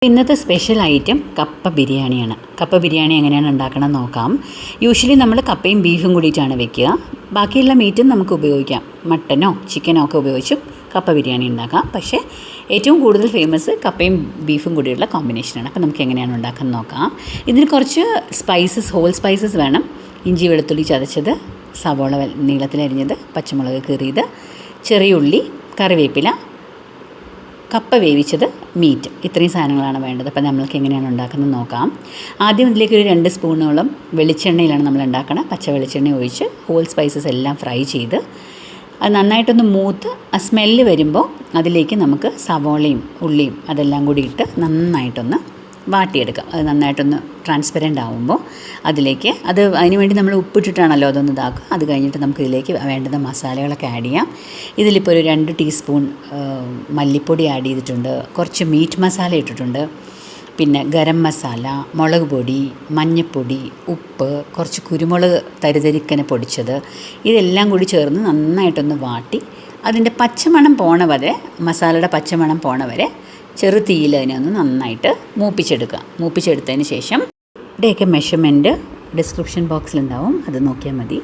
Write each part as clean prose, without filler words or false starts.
ഇന്നത്തെ special item കപ്പ ബിരിയാണിയാണ്. കപ്പ ബിരിയാണി എങ്ങനെയാണ് ഉണ്ടാക്കണം നോക്കാം. യൂഷ്വലി നമ്മൾ കപ്പയും ബീഫും കൂടിയിട്ടാണ് വെക്കുക. ബാക്കിയുള്ള മീറ്റും നമുക്ക് ഉപയോഗിക്കാം. മട്ടനോ ചിക്കനോ ഒക്കെ ഉപയോഗിച്ചും കപ്പ ബിരിയാണി ഉണ്ടാക്കാം. പക്ഷേ ഏറ്റവും കൂടുതൽ ഫേമസ് കപ്പയും ബീഫും കൂടിയുള്ള കോമ്പിനേഷനാണ്. അപ്പോൾ നമുക്ക് എങ്ങനെയാണ് ഉണ്ടാക്കുന്നത് നോക്കാം. ഇതിന് കുറച്ച് ഹോൾ സ്പൈസസ് വേണം. ഇഞ്ചി വെളുത്തുള്ളി ചതച്ചത്, സവോള നീളത്തിലരിഞ്ഞത്, പച്ചമുളക് കീറിയത്, ചെറിയ ഉള്ളി, കറിവേപ്പില, കപ്പ വേവിച്ചത്, മീറ്റ്. ഇത്രയും സാധനങ്ങളാണ് വേണ്ടത്. അപ്പോൾ നമ്മൾക്ക് എങ്ങനെയാണ് ഉണ്ടാക്കുന്നത് നോക്കാം. ആദ്യം ഇതിലേക്ക് ഒരു 2 സ്പൂണോളം വെളിച്ചെണ്ണയിലാണ് നമ്മൾ ഉണ്ടാക്കുന്നത്. പച്ച വെളിച്ചെണ്ണ ഒഴിച്ച് ഹോൾ സ്പൈസസ് എല്ലാം ഫ്രൈ ചെയ്ത് അത് നന്നായിട്ടൊന്ന് മൂത്ത് ആ സ്മെല്ല് വരുമ്പോൾ അതിലേക്ക് നമുക്ക് സവോളയും ഉള്ളിയും അതെല്ലാം കൂടി ഇട്ട് നന്നായിട്ടൊന്ന് വാട്ടിയെടുക്കാം. അത് നന്നായിട്ടൊന്ന് ട്രാൻസ്പെറൻ്റ് ആകുമ്പോൾ അതിലേക്ക് അതിന് വേണ്ടി നമ്മൾ ഉപ്പിട്ടിട്ടാണല്ലോ അതൊന്ന് ഇതാക്കുക. അത് കഴിഞ്ഞിട്ട് നമുക്ക് ഇതിലേക്ക് വേണ്ടുന്ന മസാലകളൊക്കെ ആഡ് ചെയ്യാം. ഇതിലിപ്പോൾ ഒരു 2 ടീസ്പൂൺ മല്ലിപ്പൊടി ആഡ് ചെയ്തിട്ടുണ്ട്, കുറച്ച് മീറ്റ് മസാല ഇട്ടിട്ടുണ്ട്, പിന്നെ ഗരം മസാല, മുളക് പൊടി, മഞ്ഞൾപ്പൊടി, ഉപ്പ്, കുറച്ച് കുരുമുളക് തരിതരിക്കനെ പൊടിച്ചത്, ഇതെല്ലാം കൂടി ചേർന്ന് നന്നായിട്ടൊന്ന് വാട്ടി അതിൻ്റെ പച്ചമണം പോണ വരെ, മസാലയുടെ പച്ചമണം പോണ വരെ ചെറു തീയിൽ അതിനെ ഒന്ന് നന്നായിട്ട് മൂപ്പിച്ചെടുക്കുക. മൂപ്പിച്ചെടുത്തതിന് ശേഷം ഇവിടെയൊക്കെ മെഷർമെൻറ്റ് ഡിസ്ക്രിപ്ഷൻ ബോക്സിലുണ്ടാവും, അത് നോക്കിയാൽ മതി.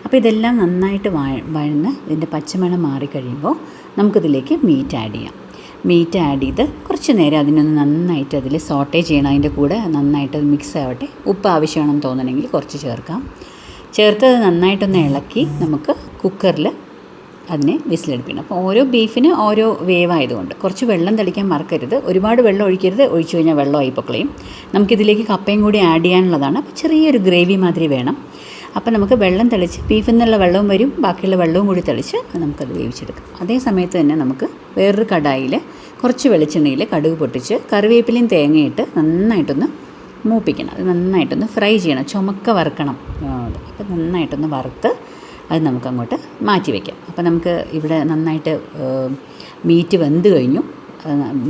അപ്പോൾ ഇതെല്ലാം നന്നായിട്ട് വഴന്ന് ഇതിൻ്റെ പച്ചമണം മാറിക്കഴിയുമ്പോൾ നമുക്കിതിലേക്ക് മീറ്റ് ആഡ് ചെയ്യാം. മീറ്റ് ആഡ് ചെയ്ത് കുറച്ച് നേരം അതിനൊന്ന് നന്നായിട്ട് അതിൽ സോട്ടേ ചെയ്യണം. അതിൻ്റെ കൂടെ നന്നായിട്ട് മിക്സ് ആവട്ടെ. ഉപ്പ് ആവശ്യമാണെന്ന് തോന്നണമെങ്കിൽ കുറച്ച് ചേർക്കാം. ചേർത്ത് നന്നായിട്ടൊന്ന് ഇളക്കി നമുക്ക് കുക്കറിൽ അതിനെ വിസിലടുപ്പിക്കണം. അപ്പോൾ ഓരോ ബീഫിന് ഓരോ വേവായതുകൊണ്ട് കുറച്ച് വെള്ളം തളിക്കാൻ മറക്കരുത്. ഒരുപാട് വെള്ളം ഒഴിക്കരുത്. ഒഴിച്ചു കഴിഞ്ഞാൽ വെള്ളമായി പൊക്കളയും. നമുക്കിതിലേക്ക് കപ്പയും കൂടി ആഡ് ചെയ്യാനുള്ളതാണ്. അപ്പോൾ ചെറിയൊരു ഗ്രേവി മാതിരി വേണം. അപ്പോൾ നമുക്ക് വെള്ളം തെളിച്ച് ബീഫിൽ നിന്നുള്ള വെള്ളവും വരും, ബാക്കിയുള്ള വെള്ളവും കൂടി തെളിച്ച് നമുക്കത് വേവിച്ചെടുക്കാം. അതേ സമയത്ത് തന്നെ നമുക്ക് വേറൊരു കടായിൽ കുറച്ച് വെളിച്ചെണ്ണയിൽ കടുക് പൊട്ടിച്ച് കറിവേപ്പിലയും തേങ്ങയിട്ട് നന്നായിട്ടൊന്ന് മൂപ്പിക്കണം. അത് നന്നായിട്ടൊന്ന് ഫ്രൈ ചെയ്യണം, ചുമക്ക വറുക്കണം. അപ്പോൾ നന്നായിട്ടൊന്ന് വറുത്ത് അത് നമുക്കങ്ങോട്ട് മാറ്റി വയ്ക്കാം. അപ്പോൾ നമുക്ക് ഇവിടെ നന്നായിട്ട് മീറ്റ് വെന്ത് കഴിഞ്ഞു.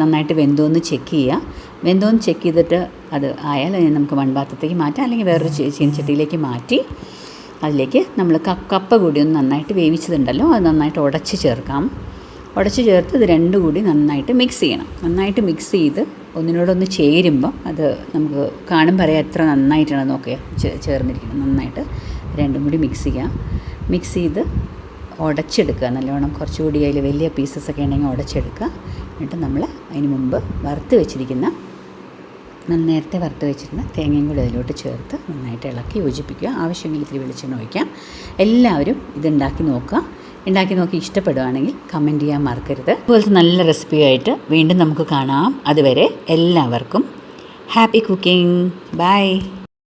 നന്നായിട്ട് വെന്തോന്ന് ചെക്ക് ചെയ്യുക. വെന്തോന്ന് ചെക്ക് ചെയ്തിട്ട് അത് ആയാൽ അതിനെ നമുക്ക് മൺപാത്രത്തേക്ക് മാറ്റാം, അല്ലെങ്കിൽ വേറൊരു ചീനച്ചട്ടിയിലേക്ക് മാറ്റി അതിലേക്ക് നമ്മൾ കപ്പ കൂടി ഒന്ന് നന്നായിട്ട് വേവിച്ചതുണ്ടല്ലോ അത് നന്നായിട്ട് ഉടച്ച് ചേർക്കാം. ഉടച്ച് ചേർത്ത് ഇത് രണ്ടും കൂടി നന്നായിട്ട് മിക്സ് ചെയ്യണം. നന്നായിട്ട് മിക്സ് ചെയ്ത് ഒന്നിനോടൊന്ന് ചേരുമ്പോൾ അത് നമുക്ക് കാണുമ്പോൾ അറിയാം എത്ര നന്നായിട്ടാണ് നോക്കുക ചേർന്നിരിക്കുന്നത്. നന്നായിട്ട് രണ്ടും കൂടി മിക്സ് ചെയ്യുക. മിക്സ് ചെയ്ത് ഉടച്ചെടുക്കുക നല്ലോണം. കുറച്ചുകൂടി അതിൽ വലിയ പീസസൊക്കെ ഉണ്ടെങ്കിൽ ഉടച്ചെടുക്കുക. എന്നിട്ട് നമ്മൾ അതിന് മുമ്പ് നേരത്തെ വറുത്ത് വെച്ചിരുന്ന തേങ്ങയും കൂടി അതിലോട്ട് ചേർത്ത് നന്നായിട്ട് ഇളക്കി യോജിപ്പിക്കുക. ആവശ്യമെങ്കിൽ ഇത്തിരി വെളിച്ചെണ്ണ ഒഴിക്കാം. എല്ലാവരും ഇതുണ്ടാക്കി നോക്കുക. ഉണ്ടാക്കി നോക്കി ഇഷ്ടപ്പെടുകയാണെങ്കിൽ കമൻറ്റ് ചെയ്യാൻ മറക്കരുത്. അതുപോലത്തെ നല്ല റെസിപ്പിയായിട്ട് വീണ്ടും നമുക്ക് കാണാം. അതുവരെ എല്ലാവർക്കും ഹാപ്പി കുക്കിംഗ്. ബൈ.